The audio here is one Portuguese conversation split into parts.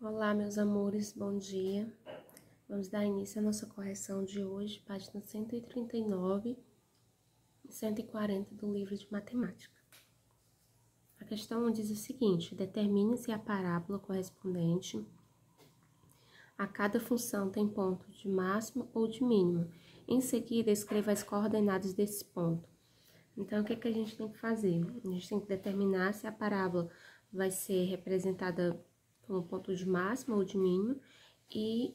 Olá, meus amores, bom dia. Vamos dar início à nossa correção de hoje, páginas 139 e 140 do livro de matemática. A questão diz o seguinte: determine se a parábola correspondente a cada função tem ponto de máximo ou de mínimo. Em seguida, escreva as coordenadas desse ponto. Então, o que a gente tem que fazer? A gente tem que determinar se a parábola vai ser representada como ponto de máximo ou de mínimo e,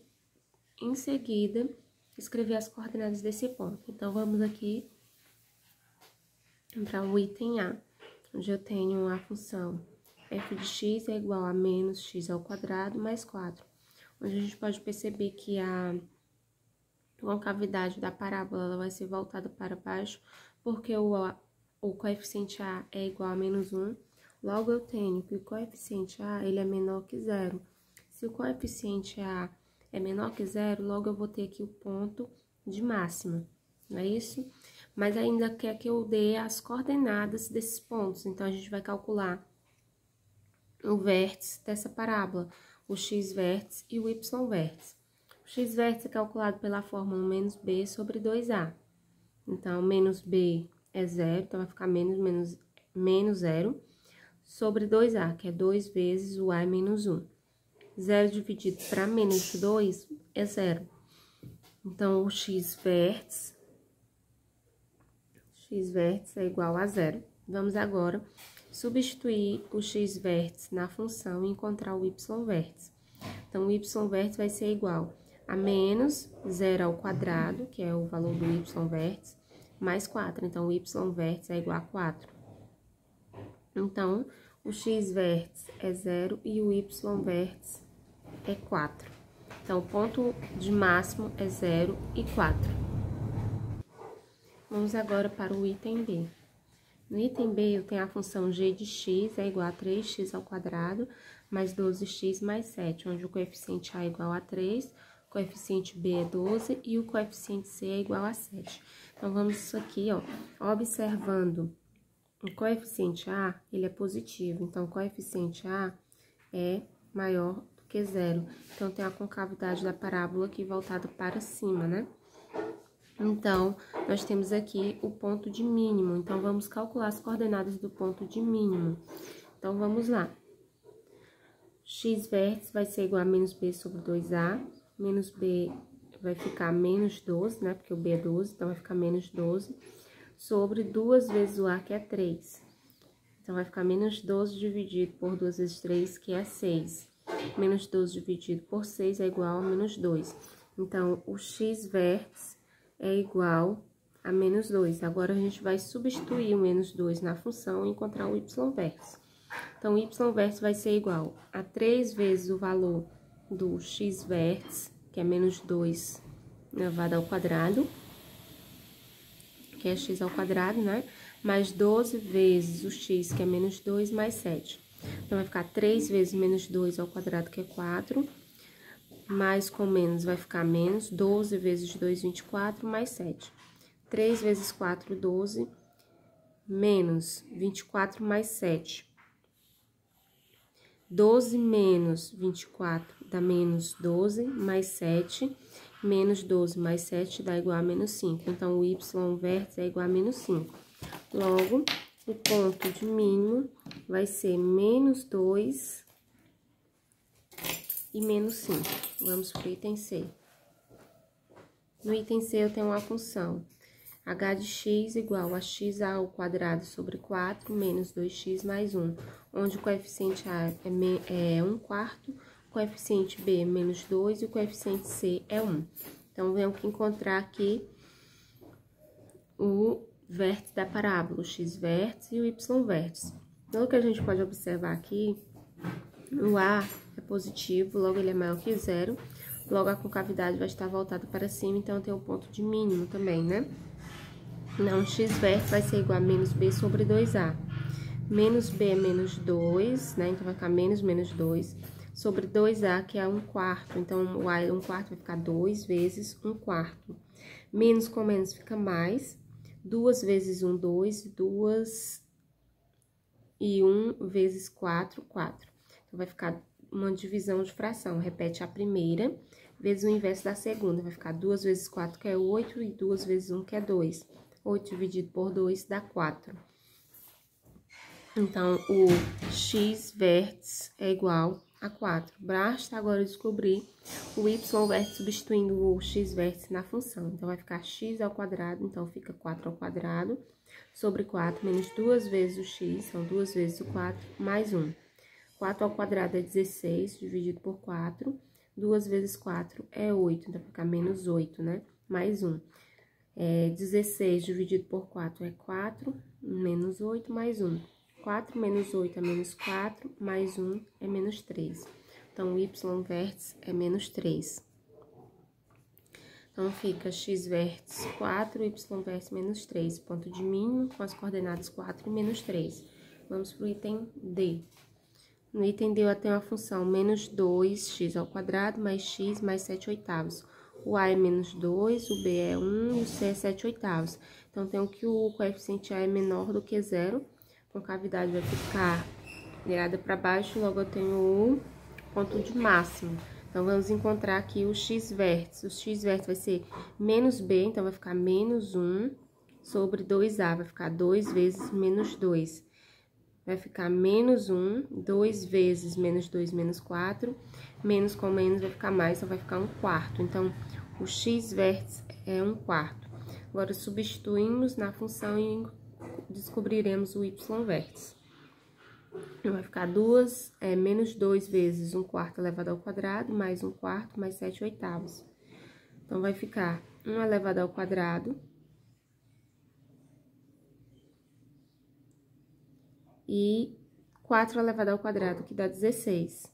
em seguida, escrever as coordenadas desse ponto. Então, vamos aqui para o item A, onde eu tenho a função f de x é igual a menos x ao quadrado mais 4, onde a gente pode perceber que a concavidade da parábola ela vai ser voltada para baixo, porque o coeficiente A é igual a menos 1, logo eu tenho que o coeficiente A ele é menor que zero. Se o coeficiente A é menor que zero, logo eu vou ter aqui o ponto de máxima, não é isso? Mas ainda quer que eu dê as coordenadas desses pontos, então a gente vai calcular o vértice dessa parábola, o x-vértice e o y-vértice. O x-vértice é calculado pela fórmula menos b sobre 2a. Então, menos b é zero, então vai ficar menos zero, sobre 2a, que é 2 vezes o a é menos 1. 0 dividido para menos 2 é zero. Então, o x-vértice é igual a zero. Vamos agora substituir o x-vértice na função e encontrar o y-vértice. Então, o y-vértice vai ser igual a menos 0 ao quadrado, que é o valor do y-vértice, mais 4. Então, o y-vértice é igual a 4. Então, o x-vértice é 0 e o y-vértice é 4. Então, o ponto de máximo é 0 e 4. Vamos agora para o item B. No item B, eu tenho a função g de x é igual a 3x ao quadrado mais 12x mais 7, onde o coeficiente A é igual a 3, o coeficiente B é 12 e o coeficiente C é igual a 7. Então, vamos isso aqui, ó, observando o coeficiente A, ele é positivo, então o coeficiente A é maior do que zero. Então, tem a concavidade da parábola aqui voltada para cima, né? Então, nós temos aqui o ponto de mínimo. Então, vamos calcular as coordenadas do ponto de mínimo. Então, vamos lá. X-vértice vai ser igual a menos b sobre 2a. Menos b vai ficar menos 12, né? Porque o b é 12, então vai ficar menos 12. Sobre 2 vezes o a, que é 3. Então, vai ficar menos 12 dividido por 2 vezes 3, que é 6. Menos 12 dividido por 6 é igual a menos 2. Então, o x-vértice é igual a menos 2. Agora, a gente vai substituir o menos 2 na função e encontrar o y-vértice. Então, o y-vértice vai ser igual a 3 vezes o valor do x-vértice, que é menos 2 elevado ao quadrado, que é x ao quadrado, né? Mais 12 vezes o x, que é menos 2, mais 7. Então, vai ficar 3 vezes menos 2 ao quadrado, que é 4. Mais com menos vai ficar menos, 12 vezes 2, 24, mais 7. 3 vezes 4, 12, menos 24 mais 7. 12 menos 24 dá menos 12, mais 7. Menos 12 mais 7 dá igual a menos 5. Então, o y-vértice é igual a menos 5. Logo, o ponto de mínimo vai ser menos 2 e menos 5. Vamos para o item C. No item C, eu tenho uma função h de x igual a x ao quadrado sobre 4 menos 2x mais 1, onde o coeficiente A é 1/4, o coeficiente B é menos 2 e o coeficiente C é 1. Então, vamos encontrar aqui o vértice da parábola, o x-vértice e o y-vértice. Então, o que a gente pode observar aqui, o A é positivo, logo ele é maior que zero, logo a concavidade vai estar voltada para cima, então tem um ponto de mínimo também, né? Então, x-vértice vai ser igual a menos b sobre 2a. Menos b é menos 2, né? Então, vai ficar menos 2 sobre 2a, que é 1/4. Então, o a é 1/4, vai ficar 2 vezes 1/4. Menos com menos fica mais. 2 vezes 1, 2. 2 e 1 vezes 4, 4. Então, vai ficar uma divisão de fração. Repete a primeira, vezes o inverso da segunda. Vai ficar 2 vezes 4, que é 8, e 2 vezes 1, que é 2. 8 dividido por 2 dá 4. Então, o x vértice é igual a 4. Basta agora descobrir o y vértice substituindo o x vértice na função. Então, vai ficar x ao quadrado, então fica 4 ao quadrado, sobre 4 menos 2 vezes o x, são 2 vezes o 4, mais 1. 4 ao quadrado é 16, dividido por 4. 2 vezes 4 é 8, então vai ficar menos 8, né? Mais 1. 16 dividido por 4 é 4, menos 8, mais 1. 4 menos 8 é menos 4, mais 1 é menos 3. Então, o y vértice é menos 3. Então, fica x vértice 4, y vértice menos 3. Ponto de mínimo com as coordenadas 4 e menos 3. Vamos para o item D. No item D, eu tenho a função menos 2x ao quadrado mais x mais 7 oitavos. O A é menos 2, o B é 1 e o C é 7 oitavos. Então, tenho que o coeficiente A é menor do que 0. A concavidade vai ficar virada para baixo, logo eu tenho o ponto de máximo. Então, vamos encontrar aqui o x vértice. O x vértice vai ser menos b, então vai ficar menos 1 sobre 2a, vai ficar 2 vezes menos 2. Vai ficar menos 1, 2 vezes menos 2, menos 4. Menos com menos vai ficar mais, então vai ficar 1/4. Então, o x vértice é 1/4. Agora, substituímos na função e descobriremos o y vértice. Vai ficar menos 2 vezes 1/4 elevado ao quadrado, mais 1/4, mais 7 oitavos. Então, vai ficar 1 elevado ao quadrado e 4 elevado ao quadrado, que dá 16.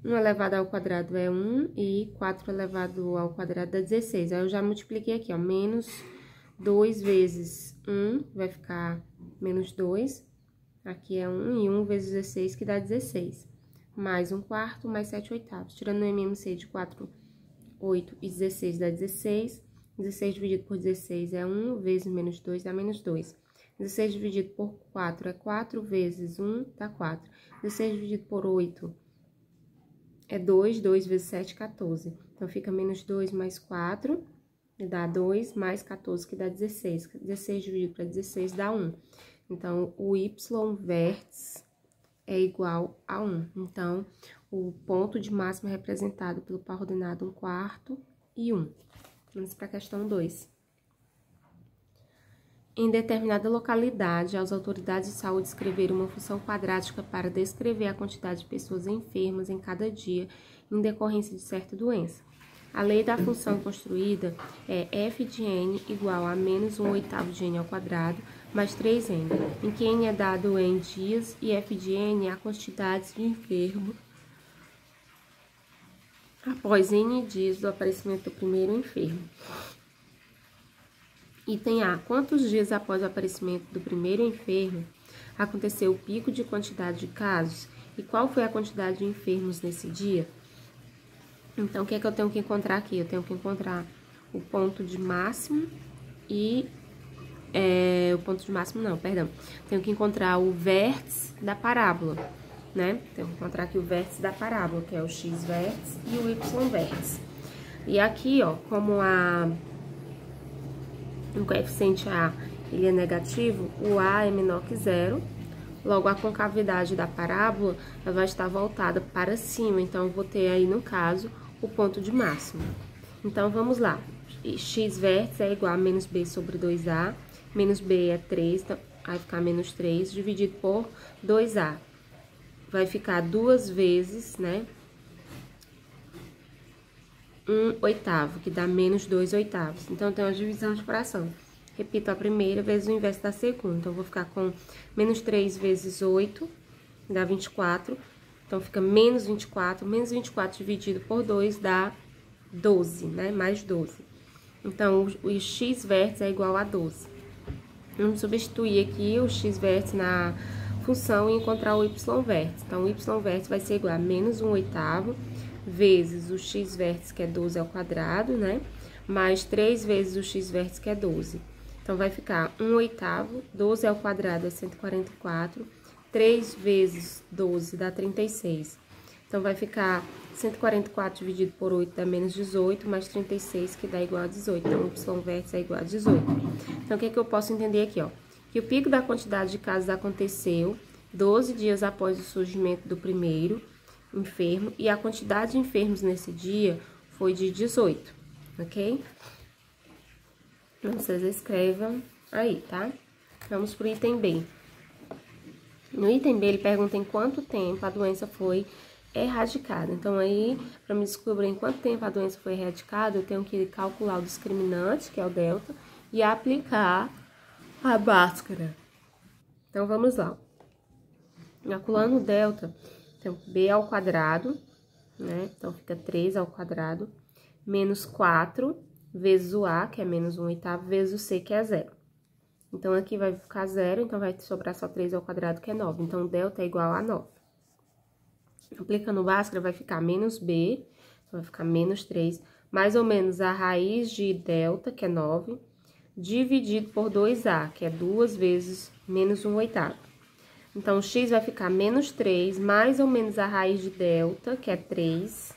1 elevado ao quadrado é 1 e 4 elevado ao quadrado dá 16. Aí, eu já multipliquei aqui, ó, menos 2 vezes 1 vai ficar menos 2. Aqui é 1 e 1 vezes 16, que dá 16. Mais 1/4, mais 7 oitavos. Tirando o MMC de 4, 8 e 16 dá 16. 16 dividido por 16 é 1, vezes menos 2 dá menos 2. 16 dividido por 4 é 4, vezes 1 dá 4. 16 dividido por 8 é 2, 2 vezes 7, 14. Então, fica menos 2 mais 4, que dá 2, mais 14, que dá 16. 16 dividido para 16 dá 1. Então, o y vértice é igual a 1. Então, o ponto de máximo é representado pelo par ordenado 1/4 e 1. Vamos para a questão 2. Em determinada localidade, as autoridades de saúde escreveram uma função quadrática para descrever a quantidade de pessoas enfermas em cada dia em decorrência de certa doença. A lei da função construída é f de n igual a menos 1/8 de n ao quadrado mais 3n, em que n é dado em dias e f de n é a quantidade de enfermos após n dias do aparecimento do primeiro enfermo. Item A. Quantos dias após o aparecimento do primeiro enfermo aconteceu o pico de quantidade de casos? E qual foi a quantidade de enfermos nesse dia? Então, o que é que eu tenho que encontrar aqui? Eu tenho que encontrar o ponto de máximo e... o ponto de máximo não, perdão. Tenho que encontrar o vértice da parábola, né? Tenho que encontrar aqui o vértice da parábola, que é o x vértice e o y vértice. E aqui, ó, como o coeficiente A ele é negativo, o A é menor que 0, logo a concavidade da parábola ela vai estar voltada para cima, então eu vou ter aí, no caso, o ponto de máximo. Então, vamos lá. X vértice é igual a menos b sobre 2a, menos b é 3, então vai ficar menos 3, dividido por 2a. Vai ficar 2 vezes, né, 1/8, que dá menos 2/8. Então, tem uma divisão de fração. Repito a primeira vezes o inverso da segunda. Então, eu vou ficar com menos 3 vezes 8, dá 24. Então, fica menos 24. Menos 24 dividido por 2 dá 12, né? Mais 12. Então, o x vértice é igual a 12. Vamos substituir aqui o x vértice na função e encontrar o y vértice. Então, o y vértice vai ser igual a menos 1/8 vezes o x vértice, que é 12 ao quadrado, né? Mais 3 vezes o x vértice, que é 12. Então, vai ficar 1/8, 12 ao quadrado é 144, 3 vezes 12 dá 36. Então, vai ficar 144 dividido por 8 dá menos 18, mais 36, que dá igual a 18. Então, y vértice é igual a 18. Então, o que é que eu posso entender aqui, ó? Que o pico da quantidade de casos aconteceu 12 dias após o surgimento do primeiro enfermo, e a quantidade de enfermos nesse dia foi de 18, ok? Então, vocês escrevam aí, tá? Vamos pro item B. No item B, ele pergunta em quanto tempo a doença foi erradicada. Então, aí, para me descobrir em quanto tempo a doença foi erradicada, eu tenho que calcular o discriminante, que é o delta, e aplicar a máscara. Então, vamos lá. Calculando o delta, então, b ao quadrado, né? Então, fica 3 ao quadrado, menos 4 vezes o a, que é menos 1/8, vezes o c, que é 0. Então, aqui vai ficar 0, então vai sobrar só 3 ao quadrado, que é 9. Então, delta é igual a 9. Aplicando Bhaskara, vai ficar menos b, então vai ficar menos 3, mais ou menos a raiz de delta, que é 9, dividido por 2a, que é 2 vezes menos 1/8. Então, x vai ficar menos 3, mais ou menos a raiz de delta, que é 3,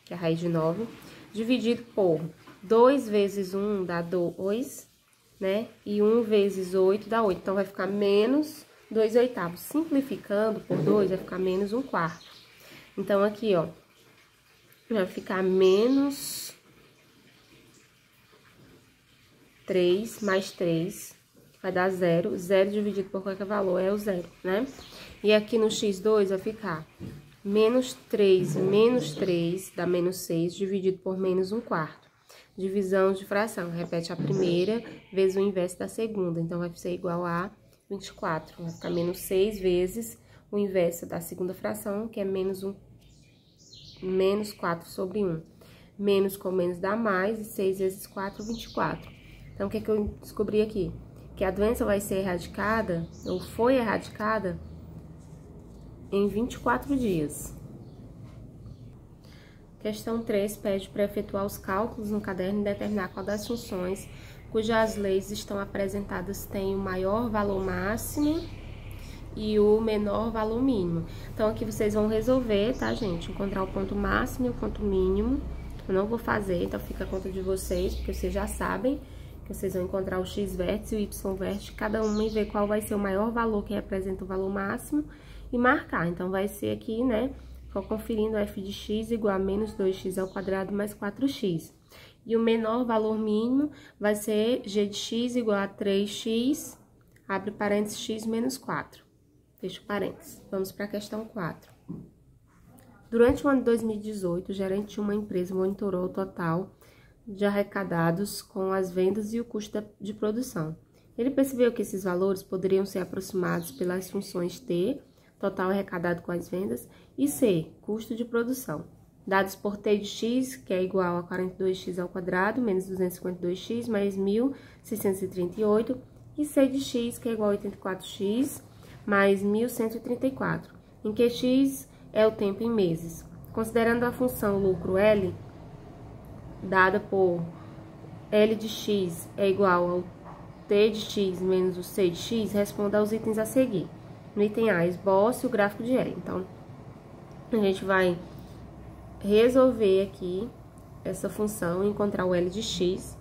que é a raiz de 9, dividido por 2 vezes 1 dá 2, né? E 1 vezes 8 dá 8. Então, vai ficar menos 2/8. Simplificando por 2, vai ficar menos 1/4. Então, aqui, ó, vai ficar menos 3 mais 3, vai dar 0. 0 dividido por qualquer valor é o 0, né? E aqui no x2 vai ficar menos 3 menos 3 dá menos 6, dividido por menos 1/4. Divisão de fração, repete a primeira vezes o inverso da segunda. Então, vai ser igual a 24. Vai ficar menos 6 vezes o inverso da segunda fração, que é menos 4 sobre 1. Menos com menos dá mais, e 6 vezes 4, 24. Então, o que que eu descobri aqui? Que a doença vai ser erradicada, ou foi erradicada, em 24 dias. Questão 3 pede para efetuar os cálculos no caderno e determinar qual das funções cujas leis estão apresentadas tem o maior valor máximo e o menor valor mínimo. Então, aqui vocês vão resolver, tá, gente? Encontrar o ponto máximo e o ponto mínimo. Eu não vou fazer, então fica a conta de vocês, porque vocês já sabem que vocês vão encontrar o x vértice e o y vértice, cada uma, e ver qual vai ser o maior valor que representa o valor máximo e marcar. Então, vai ser aqui, né? Vou conferindo f de x igual a menos 2x ao quadrado mais 4x. E o menor valor mínimo vai ser g de x igual a 3x, abre parênteses, x menos 4. Fecha parênteses. Vamos para a questão 4. Durante o ano de 2018, o gerente de uma empresa monitorou o total de arrecadados com as vendas e o custo de produção. Ele percebeu que esses valores poderiam ser aproximados pelas funções T, total arrecadado com as vendas, e C, custo de produção, dados por T de x, que é igual a 42x ao quadrado, menos 252x, mais 1.638, e C de x, que é igual a 84x, mais 1.134, em que x é o tempo em meses. Considerando a função lucro L, dada por L de x é igual ao T de x menos o C de x, responda aos itens a seguir. No item A, esboce o gráfico de L. Então, a gente vai resolver aqui essa função, encontrar o L de x,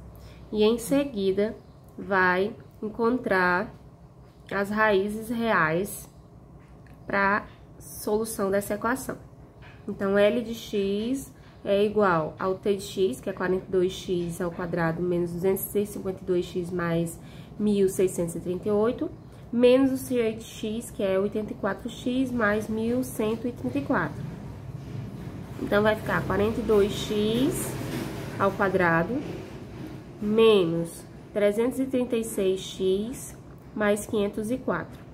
e em seguida vai encontrar as raízes reais para solução dessa equação. Então, L de x é igual ao T de x, que é 42x ao quadrado, menos 252x mais 1.638, menos o C de x, que é 84x mais 1.134. Então, vai ficar 42x ao quadrado, menos 336x mais 504.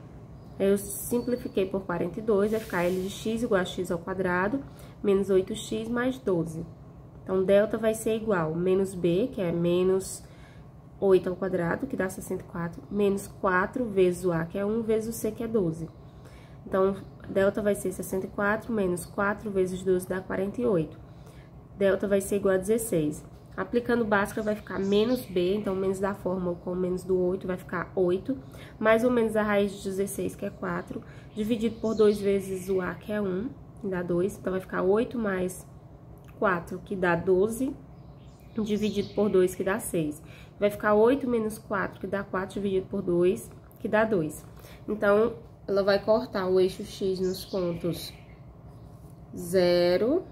Eu simplifiquei por 42, vai ficar L de x igual a x ao quadrado, menos 8x mais 12. Então, delta vai ser igual menos b, que é menos 8 ao quadrado, que dá 64, menos 4 vezes o a, que é 1, vezes o c, que é 12. Então, delta vai ser 64, menos 4 vezes 12 dá 48. Delta vai ser igual a 16. Aplicando Bhaskara vai ficar menos B, então menos da fórmula com menos do 8 vai ficar 8, mais ou menos a raiz de 16, que é 4, dividido por 2 vezes o A, que é 1, que dá 2, então vai ficar 8 mais 4, que dá 12, dividido por 2, que dá 6. Vai ficar 8 menos 4, que dá 4, dividido por 2, que dá 2. Então, ela vai cortar o eixo X nos pontos 0,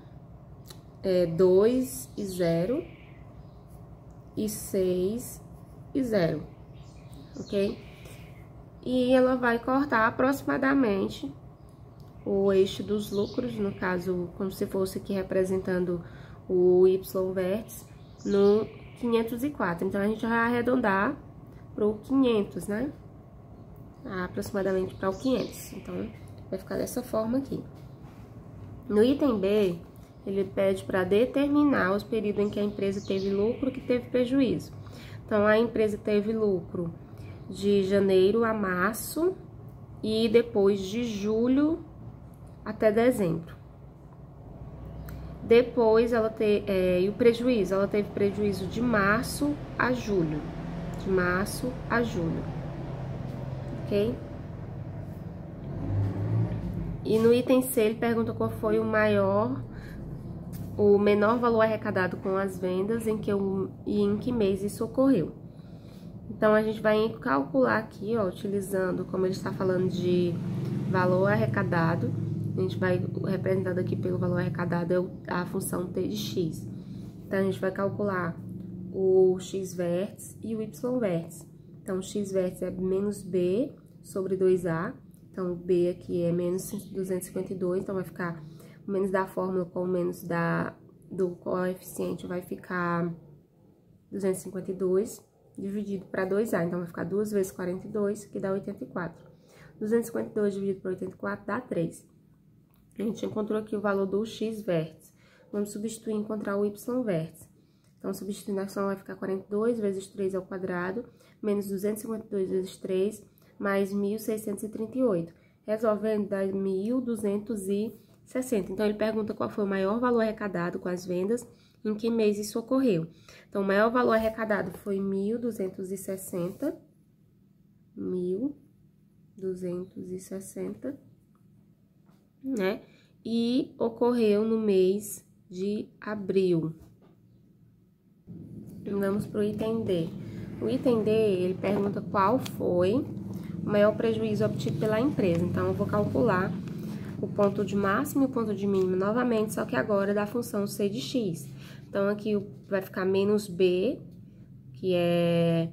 2 e 0, e 6 e 0, ok? E ela vai cortar aproximadamente o eixo dos lucros, no caso, como se fosse aqui representando o Y vértice, no 504. Então, a gente vai arredondar para o 500, né? Aproximadamente para o 500. Então, vai ficar dessa forma aqui. No item B, ele pede para determinar os períodos em que a empresa teve lucro e que teve prejuízo. Então, a empresa teve lucro de janeiro a março e depois de julho até dezembro. Depois, e o prejuízo? Ela teve prejuízo de março a julho. De março a julho. Ok? E no item C, ele pergunta qual foi o menor valor arrecadado com as vendas e em que mês isso ocorreu. Então, a gente vai calcular aqui, ó, utilizando, como ele está falando de valor arrecadado, a gente vai, representado aqui pelo valor arrecadado, é a função T de X. Então, a gente vai calcular o X vértice e o Y vértice. Então, o X vértice é menos B sobre 2A. Então, o B aqui é menos 252, então vai ficar o menos da fórmula com o menos do coeficiente vai ficar 252, dividido para 2A. Então, vai ficar 2 vezes 42, que dá 84. 252 dividido por 84 dá 3. A gente encontrou aqui o valor do X vértice. Vamos substituir e encontrar o Y vértice. Então, substituindo a ação vai ficar 42 vezes 3 ao quadrado, menos 252 vezes 3, mais 1.638. Resolvendo, dá 1.260. Então, ele pergunta qual foi o maior valor arrecadado com as vendas, em que mês isso ocorreu. Então, o maior valor arrecadado foi 1.260. 1.260, né? E ocorreu no mês de abril. Vamos para o item D. O item D, ele pergunta qual foi o maior prejuízo obtido pela empresa. Então, eu vou calcular o ponto de máximo e o ponto de mínimo novamente, só que agora da função C de X. Então, aqui vai ficar menos B, que é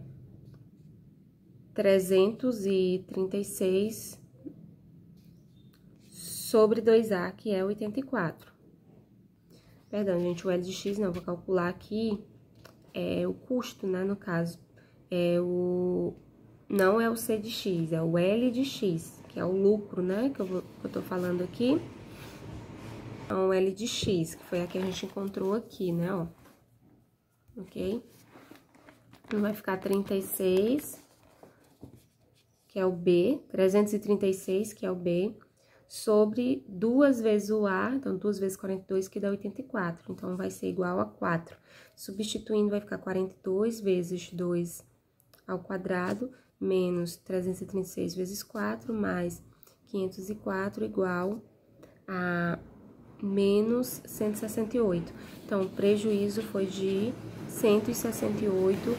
336 sobre 2A, que é 84. Perdão, gente, o L de X, não, eu vou calcular aqui o custo, né, no caso. Não é o C de X, é o L de X, que é o lucro, né, que eu tô falando aqui. Então, o L de X, que foi a que a gente encontrou aqui, né, ó. Ok? Então, vai ficar 36, que é o B, 336, que é o B, sobre 2 vezes o A, então 2 vezes 42, que dá 84. Então, vai ser igual a 4. Substituindo, vai ficar 42 vezes 2 ao quadrado, menos 336 vezes 4, mais 504, igual a menos 168. Então, o prejuízo foi de R$ 168.